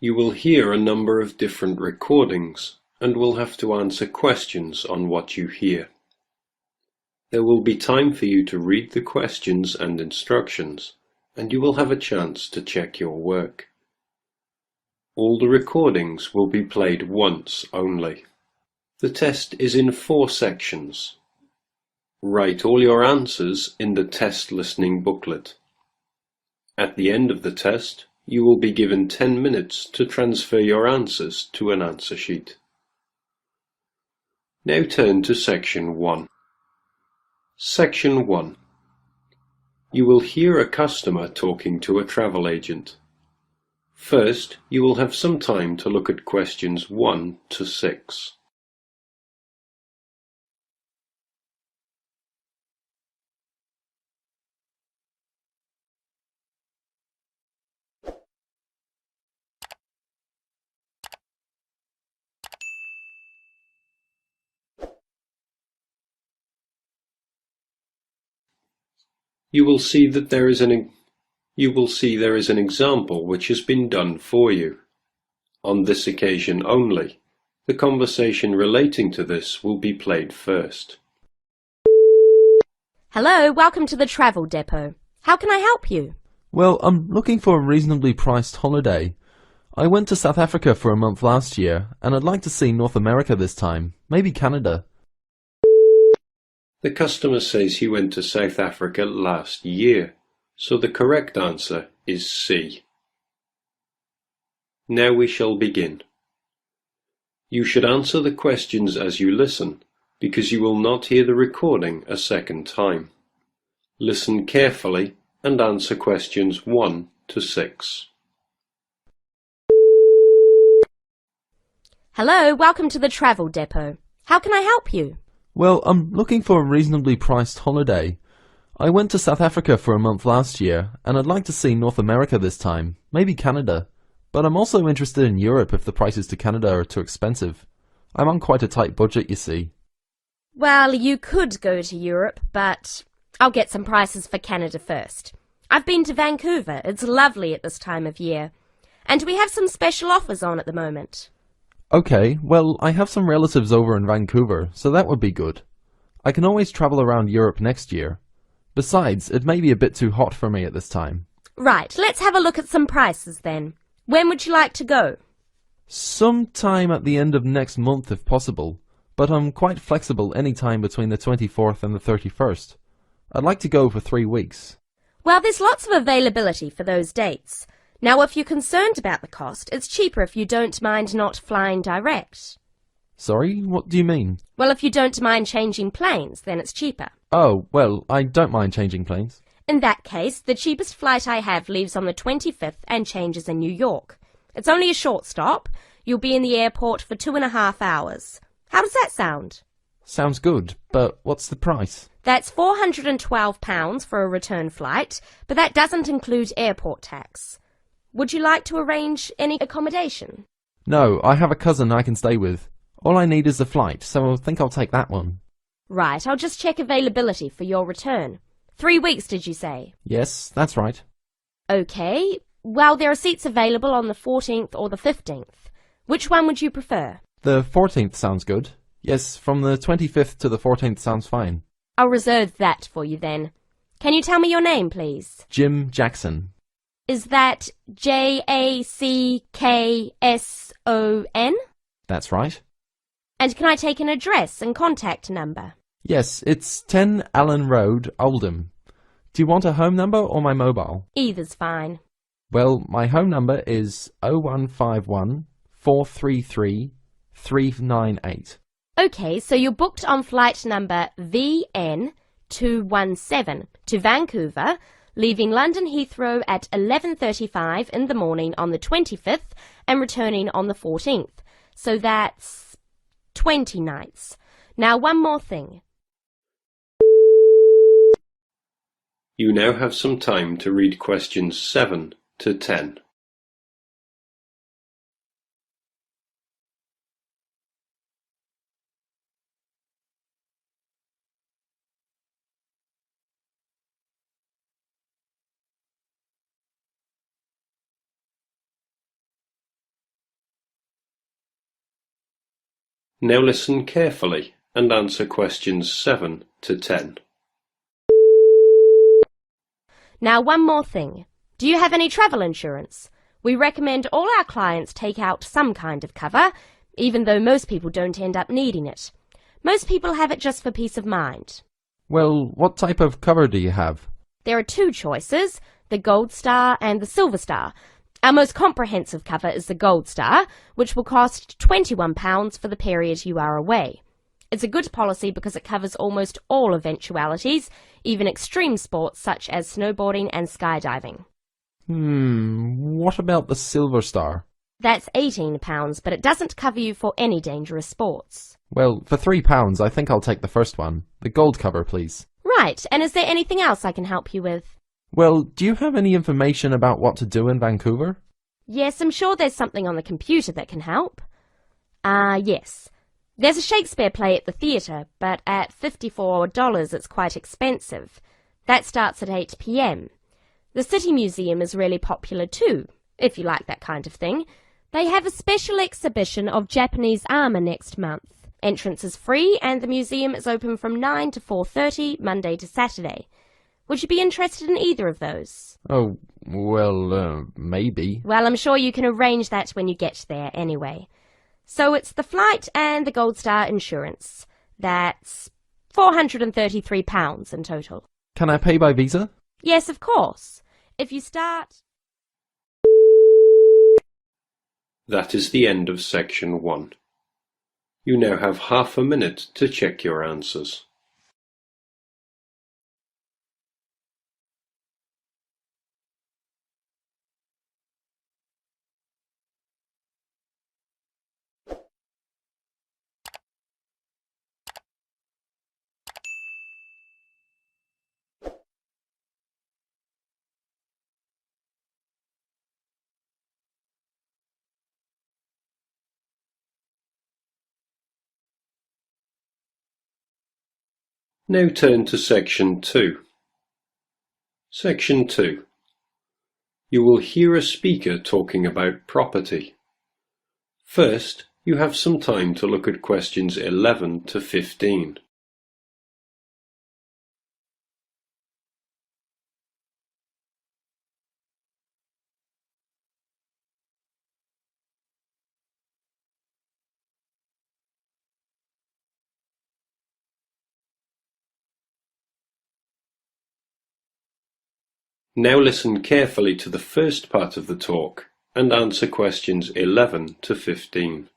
You will hear a number of different recordings and will have to answer questions on what you hear. There will be time for you to read the questions and instructions, and you will have a chance to check your work. All the recordings will be played once only. The test is in 4 sections. Write all your answers in the test listening booklet. At the end of the test, you will be given 10 minutes to transfer your answers to an answer sheet. Now turn to Section 1. Section 1. You will hear a customer talking to a travel agent. First, you will have some time to look at questions 1 to 6. You will see there is an example which has been done for you. On this occasion only, the conversation relating to this will be played first. Hello, welcome to the travel depot. How can I help you? Well, I'm looking for a reasonably priced holiday. I went to South Africa for a month last year, and I'd like to see North America this time, maybe Canada. The customer says he went to South Africa last year, so the correct answer is C. Now we shall begin. You should answer the questions as you listen, because you will not hear the recording a second time. Listen carefully and answer questions 1 to 6. Hello, welcome to the travel depot. How can I help you? Well, I'm looking for a reasonably priced holiday. I went to South Africa for a month last year, and I'd like to see North America this time, maybe Canada. But I'm also interested in Europe if the prices to Canada are too expensive. I'm on quite a tight budget, you see. Well, you could go to Europe, but I'll get some prices for Canada first. I've been to Vancouver. It's lovely at this time of year. And we have some special offers on at the moment. Okay, well, I have some relatives over in Vancouver, so that would be good. I can always travel around Europe next year. Besides, it may be a bit too hot for me at this time. Right, let's have a look at some prices then. When would you like to go? Sometime at the end of next month if possible, but I'm quite flexible any time between the 24th and the 31st. I'd like to go for 3 weeks. Well, there's lots of availability for those dates. Now, if you're concerned about the cost, it's cheaper if you don't mind not flying direct. Sorry, what do you mean? Well, if you don't mind changing planes, then it's cheaper. Oh, well, I don't mind changing planes. In that case, the cheapest flight I have leaves on the 25th and changes in New York. It's only a short stop. You'll be in the airport for 2.5 hours. How does that sound? Sounds good, but what's the price? That's £412 for a return flight, but that doesn't include airport tax. Would you like to arrange any accommodation? No, I have a cousin I can stay with. All I need is the flight, so I think I'll take that one. Right, I'll just check availability for your return. 3 weeks, did you say? Yes, that's right. Okay, well, there are seats available on the 14th or the 15th. Which one would you prefer? The 14th sounds good. Yes, from the 25th to the 14th sounds fine. I'll reserve that for you then. Can you tell me your name, please? Jim Jackson. Is that Jackson? That's right. And can I take an address and contact number? Yes, it's 10 Allen Road, Oldham. Do you want a home number or my mobile? Either's fine. Well, my home number is 0151 433 398. Okay, so you're booked on flight number VN217 to Vancouver, leaving London Heathrow at 11:35 in the morning on the 25th and returning on the 14th. So that's 20 nights. Now, one more thing. You now have some time to read questions 7 to 10. Now listen carefully and answer questions 7 to 10. Now one more thing. Do you have any travel insurance? We recommend all our clients take out some kind of cover, even though most people don't end up needing it. Most people have it just for peace of mind. Well, what type of cover do you have? There are two choices, the Gold Star and the Silver Star. Our most comprehensive cover is the Gold Star, which will cost £21 for the period you are away. It's a good policy because it covers almost all eventualities, even extreme sports such as snowboarding and skydiving. What about the Silver Star? That's £18, but it doesn't cover you for any dangerous sports. Well, for £3, I think I'll take the first one. The gold cover, please. Right, and is there anything else I can help you with? Well, do you have any information about what to do in Vancouver? Yes, I'm sure there's something on the computer that can help. Yes. There's a Shakespeare play at the theatre, but at $54 it's quite expensive. That starts at 8 p.m. The City Museum is really popular too, if you like that kind of thing. They have a special exhibition of Japanese armour next month. Entrance is free and the museum is open from 9 to 4:30, Monday to Saturday. Would you be interested in either of those? Oh, well, maybe. Well, I'm sure you can arrange that when you get there anyway. So it's the flight and the Gold Star insurance. That's £433 in total. Can I pay by Visa? Yes, of course. If you start... That is the end of section 1. You now have half a minute to check your answers. Now turn to section 2. Section 2. You will hear a speaker talking about property. First, you have some time to look at questions 11 to 15. Now listen carefully to the first part of the talk and answer questions 11 to 15.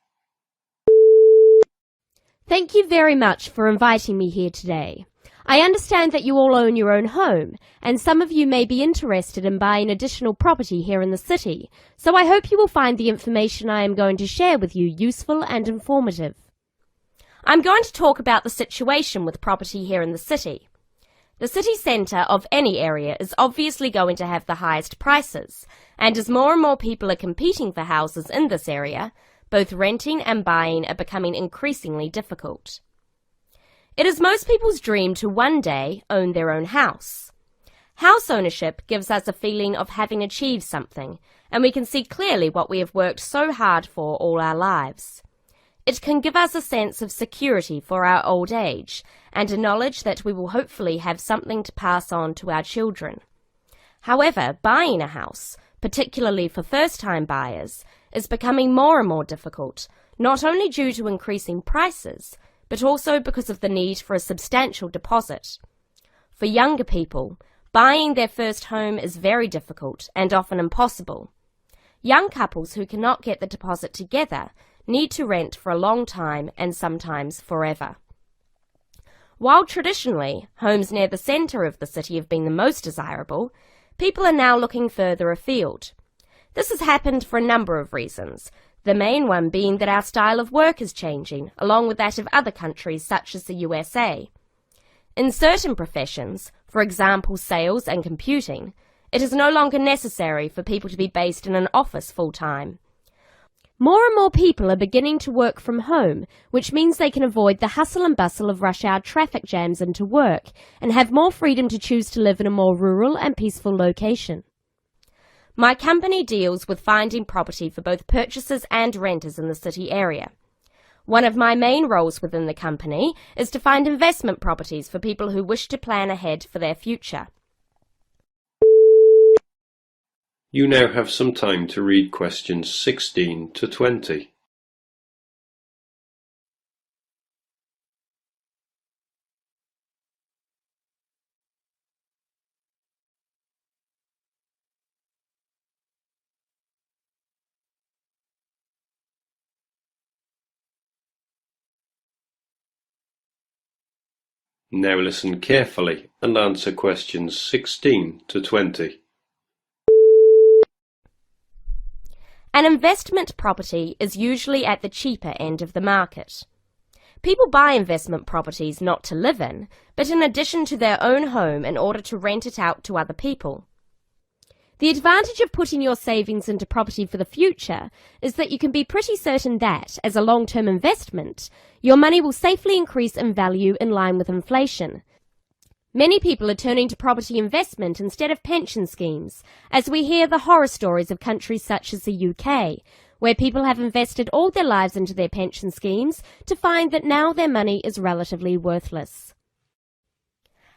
Thank you very much for inviting me here today. I understand that you all own your own home, and some of you may be interested in buying additional property here in the city, so I hope you will find the information I am going to share with you useful and informative. I'm going to talk about the situation with property here in the city. The city centre of any area is obviously going to have the highest prices, and as more and more people are competing for houses in this area, both renting and buying are becoming increasingly difficult. It is most people's dream to one day own their own house. House ownership gives us a feeling of having achieved something, and we can see clearly what we have worked so hard for all our lives. It can give us a sense of security for our old age, and a knowledge that we will hopefully have something to pass on to our children. However, buying a house, particularly for first-time buyers, is becoming more and more difficult, not only due to increasing prices, but also because of the need for a substantial deposit. For younger people, buying their first home is very difficult and often impossible. Young couples who cannot get the deposit together need to rent for a long time and sometimes forever. While traditionally homes near the centre of the city have been the most desirable, people are now looking further afield. This has happened for a number of reasons, the main one being that our style of work is changing, along with that of other countries such as the USA. In certain professions, for example sales and computing, it is no longer necessary for people to be based in an office full-time. More and more people are beginning to work from home, which means they can avoid the hustle and bustle of rush hour traffic jams into work and have more freedom to choose to live in a more rural and peaceful location. My company deals with finding property for both purchasers and renters in the city area. One of my main roles within the company is to find investment properties for people who wish to plan ahead for their future. You now have some time to read questions 16 to 20. Now listen carefully and answer questions 16 to 20. An investment property is usually at the cheaper end of the market. People buy investment properties not to live in, but in addition to their own home in order to rent it out to other people. The advantage of putting your savings into property for the future is that you can be pretty certain that, as a long-term investment, your money will safely increase in value in line with inflation. Many people are turning to property investment instead of pension schemes, as we hear the horror stories of countries such as the UK, where people have invested all their lives into their pension schemes to find that now their money is relatively worthless.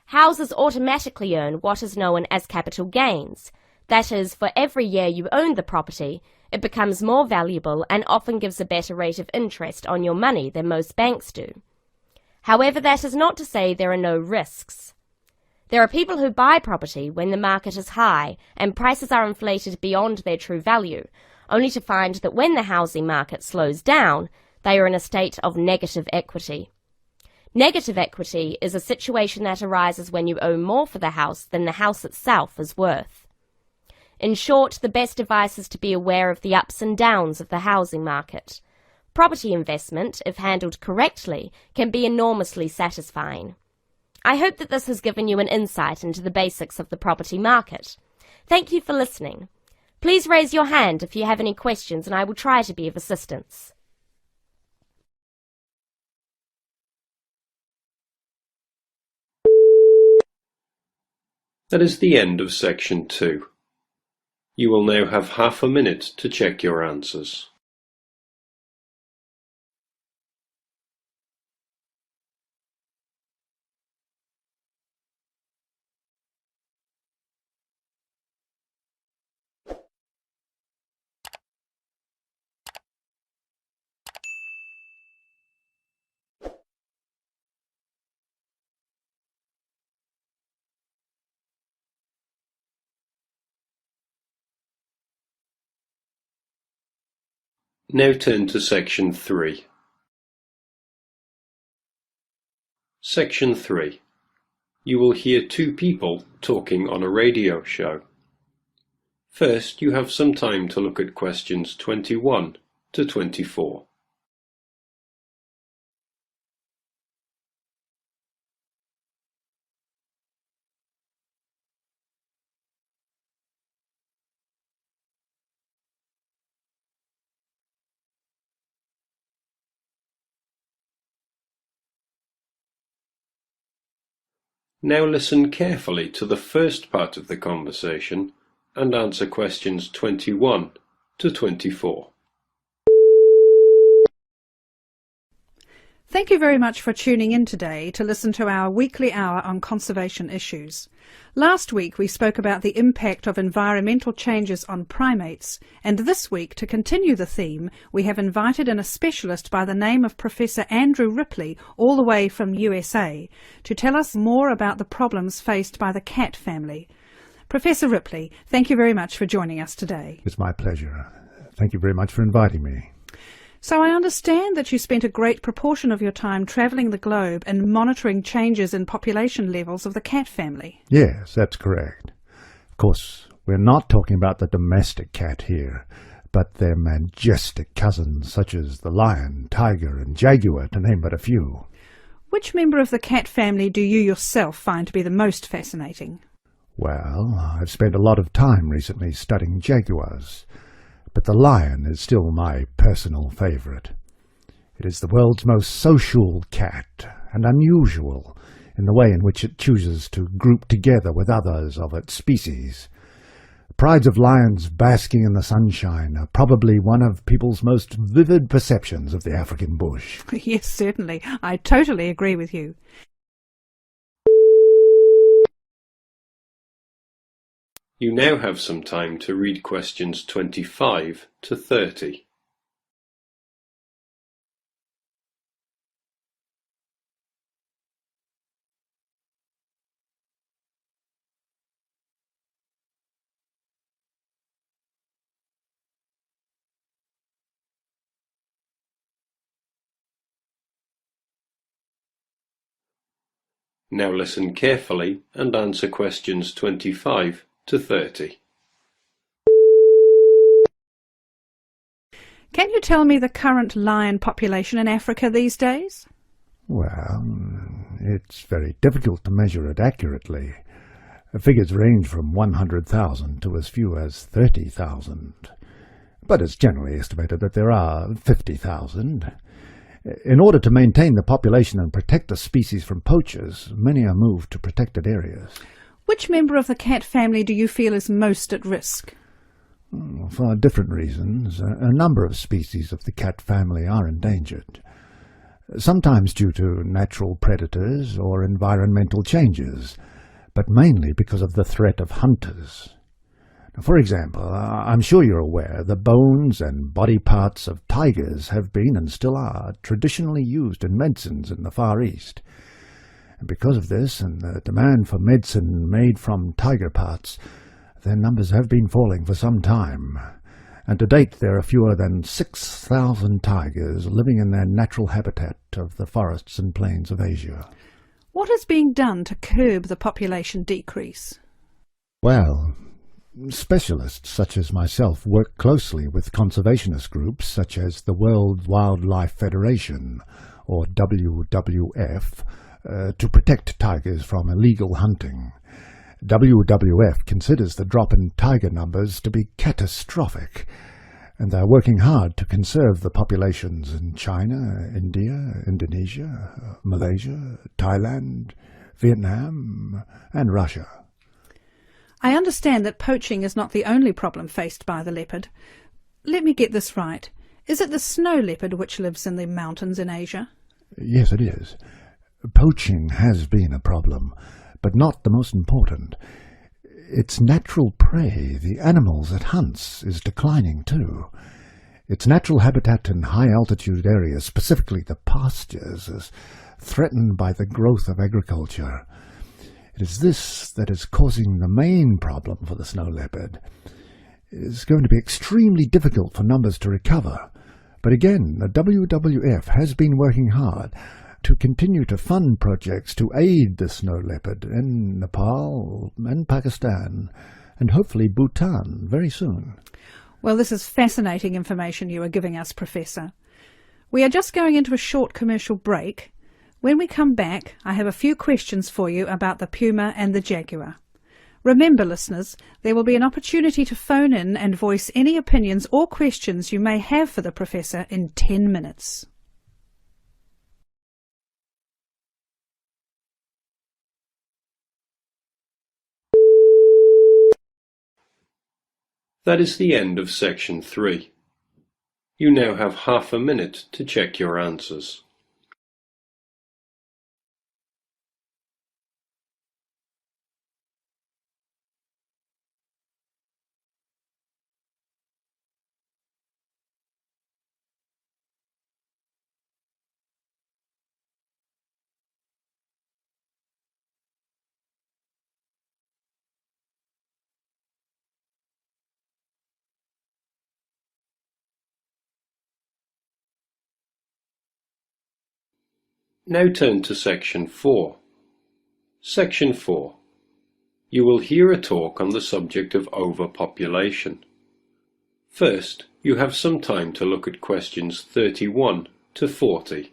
Houses automatically earn what is known as capital gains. That is, for every year you own the property, it becomes more valuable and often gives a better rate of interest on your money than most banks do. However, that is not to say there are no risks. There are people who buy property when the market is high and prices are inflated beyond their true value, only to find that when the housing market slows down, they are in a state of negative equity. Negative equity is a situation that arises when you owe more for the house than the house itself is worth. In short, the best advice is to be aware of the ups and downs of the housing market. Property investment, if handled correctly, can be enormously satisfying. I hope that this has given you an insight into the basics of the property market. Thank you for listening. Please raise your hand if you have any questions and I will try to be of assistance. That is the end of section 2. You will now have half a minute to check your answers. Now turn to section 3. Section 3. You will hear two people talking on a radio show. First, you have some time to look at questions 21 to 24. Now listen carefully to the first part of the conversation and answer questions 21 to 24. Thank you very much for tuning in today to listen to our weekly hour on conservation issues. Last week we spoke about the impact of environmental changes on primates, and this week, to continue the theme, we have invited in a specialist by the name of Professor Andrew Ripley, all the way from USA, to tell us more about the problems faced by the cat family. Professor Ripley, thank you very much for joining us today. It's my pleasure. Thank you very much for inviting me. So I understand that you spent a great proportion of your time travelling the globe and monitoring changes in population levels of the cat family. Yes, that's correct. Of course, we're not talking about the domestic cat here, but their majestic cousins such as the lion, tiger and jaguar, to name but a few. Which member of the cat family do you yourself find to be the most fascinating? Well, I've spent a lot of time recently studying jaguars, but the lion is still my personal favourite. It is the world's most social cat, and unusual in the way in which it chooses to group together with others of its species. prides of lions basking in the sunshine are probably one of people's most vivid perceptions of the African bush. Yes, certainly. I totally agree with you. You now have some time to read questions 25 to 30. Now listen carefully and answer questions 25 to 30. Can you tell me the current lion population in Africa these days? Well, it's very difficult to measure it accurately. Figures range from 100,000 to as few as 30,000. But it's generally estimated that there are 50,000. In order to maintain the population and protect the species from poachers, many are moved to protected areas. Which member of the cat family do you feel is most at risk? For different reasons, a number of species of the cat family are endangered, sometimes due to natural predators or environmental changes, but mainly because of the threat of hunters. For example, I'm sure you're aware the bones and body parts of tigers have been and still are traditionally used in medicines in the Far East. And because of this and the demand for medicine made from tiger parts, their numbers have been falling for some time. And to date there are fewer than 6,000 tigers living in their natural habitat of the forests and plains of Asia. What is being done to curb the population decrease? Well, specialists such as myself work closely with conservationist groups such as the World Wildlife Federation, or WWF, to protect tigers from illegal hunting. WWF considers the drop in tiger numbers to be catastrophic, and they're working hard to conserve the populations in China, India, Indonesia, Malaysia, Thailand, Vietnam, and Russia. I understand that poaching is not the only problem faced by the leopard. Let me get this right. Is it the snow leopard which lives in the mountains in Asia? Yes, it is. Poaching has been a problem, but not the most important. Its natural prey, the animals it hunts, is declining too. Its natural habitat in high-altitude areas, specifically the pastures, is threatened by the growth of agriculture. It is this that is causing the main problem for the snow leopard. It is going to be extremely difficult for numbers to recover, but again, the WWF has been working hard to continue to fund projects to aid the snow leopard in Nepal and Pakistan, and hopefully Bhutan very soon. Well, this is fascinating information you are giving us, Professor. We are just going into a short commercial break. When we come back, I have a few questions for you about the puma and the jaguar. Remember, listeners, there will be an opportunity to phone in and voice any opinions or questions you may have for the Professor in 10 minutes. That is the end of section 3. You now have half a minute to check your answers. Now turn to section 4. Section 4. You will hear a talk on the subject of overpopulation. First, you have some time to look at questions 31 to 40.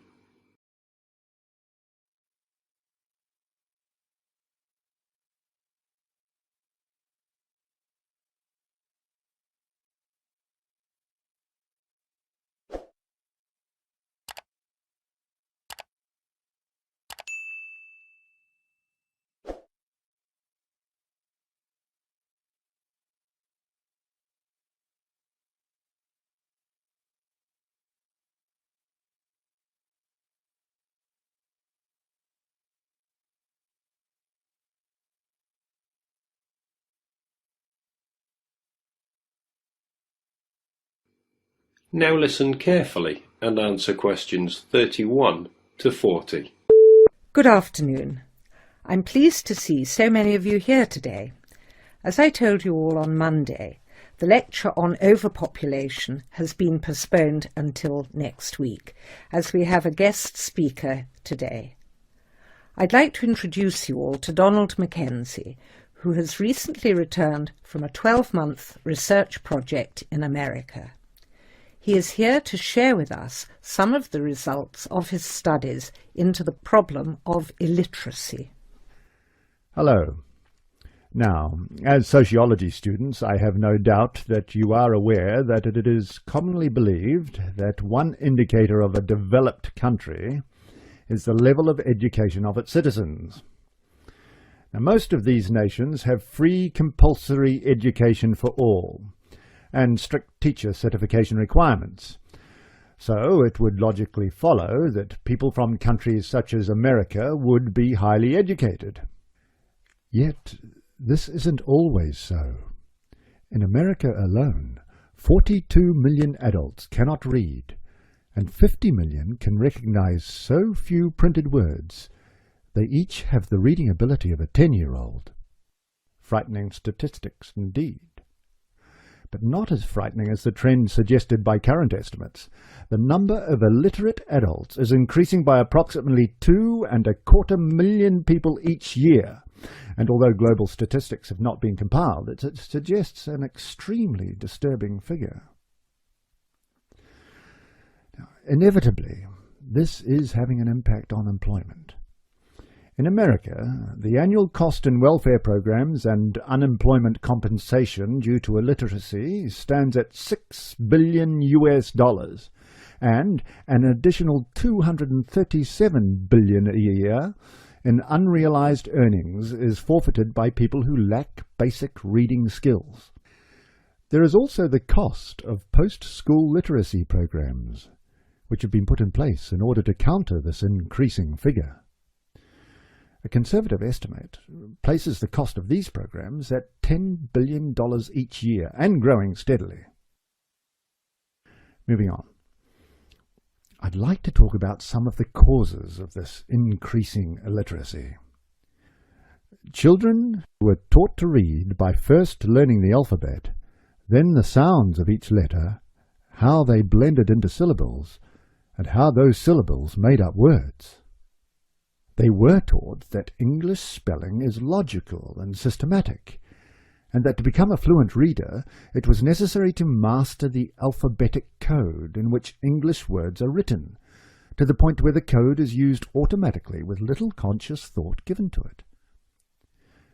Now listen carefully and answer questions 31 to 40. Good afternoon. I'm pleased to see so many of you here today. As I told you all on Monday, the lecture on overpopulation has been postponed until next week, as we have a guest speaker today. I'd like to introduce you all to Donald Mackenzie, who has recently returned from a 12-month research project in America. He is here to share with us some of the results of his studies into the problem of illiteracy. Hello. Now, as sociology students, I have no doubt that you are aware that it is commonly believed that one indicator of a developed country is the level of education of its citizens. Now, most of these nations have free compulsory education for all and strict teacher certification requirements. So it would logically follow that people from countries such as America would be highly educated. Yet this isn't always so. In America alone, 42 million adults cannot read, and 50 million can recognize so few printed words they each have the reading ability of a 10-year-old. Frightening statistics indeed. But not as frightening as the trend suggested by current estimates. The number of illiterate adults is increasing by approximately 2.25 million people each year, and although global statistics have not been compiled, it suggests an extremely disturbing figure. Now, inevitably, this is having an impact on employment. In America, the annual cost in welfare programs and unemployment compensation due to illiteracy stands at $6 billion and an additional $237 billion a year in unrealized earnings is forfeited by people who lack basic reading skills. There is also the cost of post-school literacy programs, which have been put in place in order to counter this increasing figure. A conservative estimate places the cost of these programs at $10 billion each year and growing steadily. Moving on. I'd like to talk about some of the causes of this increasing illiteracy. Children were taught to read by first learning the alphabet, then the sounds of each letter, how they blended into syllables, and how those syllables made up words. They were taught that English spelling is logical and systematic, and that to become a fluent reader it was necessary to master the alphabetic code in which English words are written, to the point where the code is used automatically with little conscious thought given to it.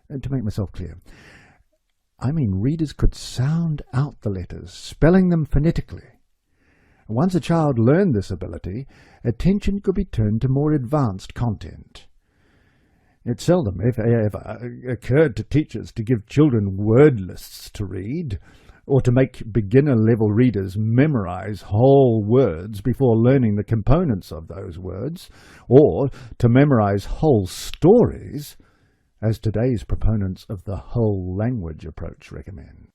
And to make myself clear, I mean readers could sound out the letters, spelling them phonetically. Once a child learned this ability, attention could be turned to more advanced content. It seldom, if ever, occurred to teachers to give children word lists to read, or to make beginner-level readers memorize whole words before learning the components of those words, or to memorize whole stories, as today's proponents of the whole language approach recommend.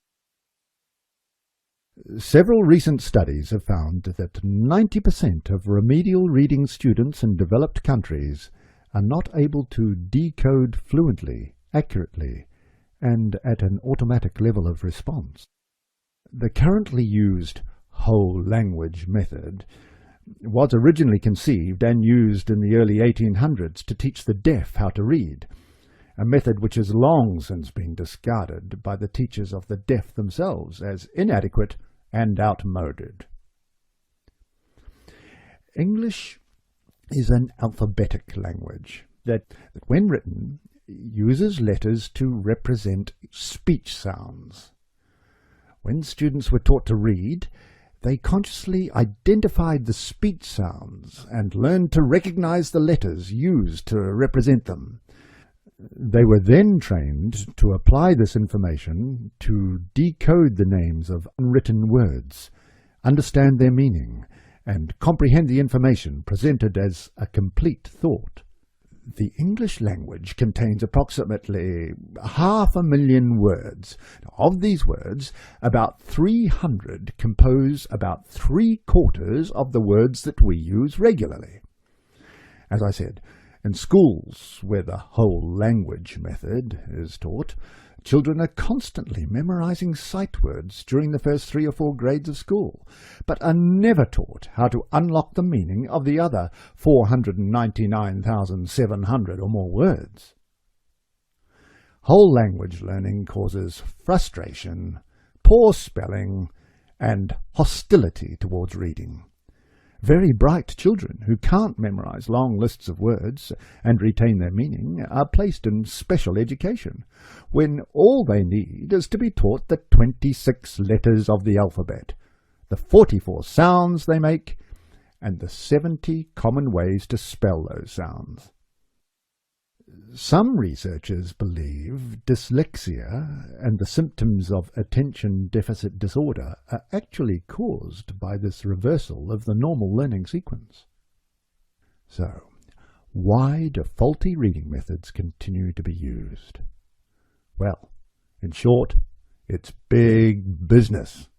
Several recent studies have found that 90% of remedial reading students in developed countries are not able to decode fluently, accurately, and at an automatic level of response. The currently used whole language method was originally conceived and used in the early 1800s to teach the deaf how to read, a method which has long since been discarded by the teachers of the deaf themselves as inadequate and outmoded. English is an alphabetic language that, when written, uses letters to represent speech sounds. When students were taught to read, they consciously identified the speech sounds and learned to recognize the letters used to represent them. They were then trained to apply this information to decode the names of unwritten words, understand their meaning, and comprehend the information presented as a complete thought. The English language contains approximately 500,000 words. Of these words, about 300 compose about 3/4 of the words that we use regularly. As I said, in schools where the whole language method is taught, children are constantly memorizing sight words during the first 3 or 4 grades of school, but are never taught how to unlock the meaning of the other 499,700 or more words. Whole language learning causes frustration, poor spelling, and hostility towards reading. Very bright children who can't memorize long lists of words and retain their meaning are placed in special education, when all they need is to be taught the 26 letters of the alphabet, the 44 sounds they make, and the 70 common ways to spell those sounds. Some researchers believe dyslexia and the symptoms of attention deficit disorder are actually caused by this reversal of the normal learning sequence. So, why do faulty reading methods continue to be used? Well, in short, it's big business.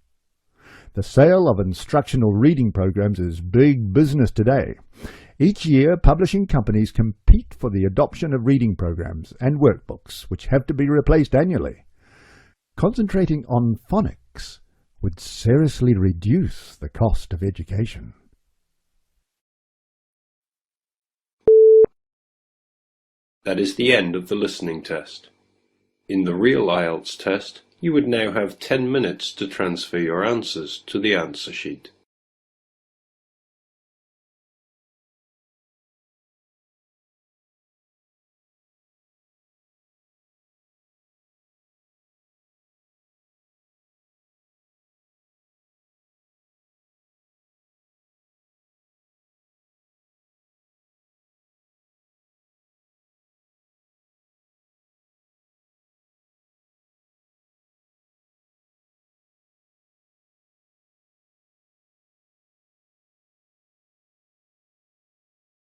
The sale of instructional reading programs is big business today. Each year, publishing companies compete for the adoption of reading programs and workbooks, which have to be replaced annually. Concentrating on phonics would seriously reduce the cost of education. That is the end of the listening test. In the real IELTS test, you would now have 10 minutes to transfer your answers to the answer sheet.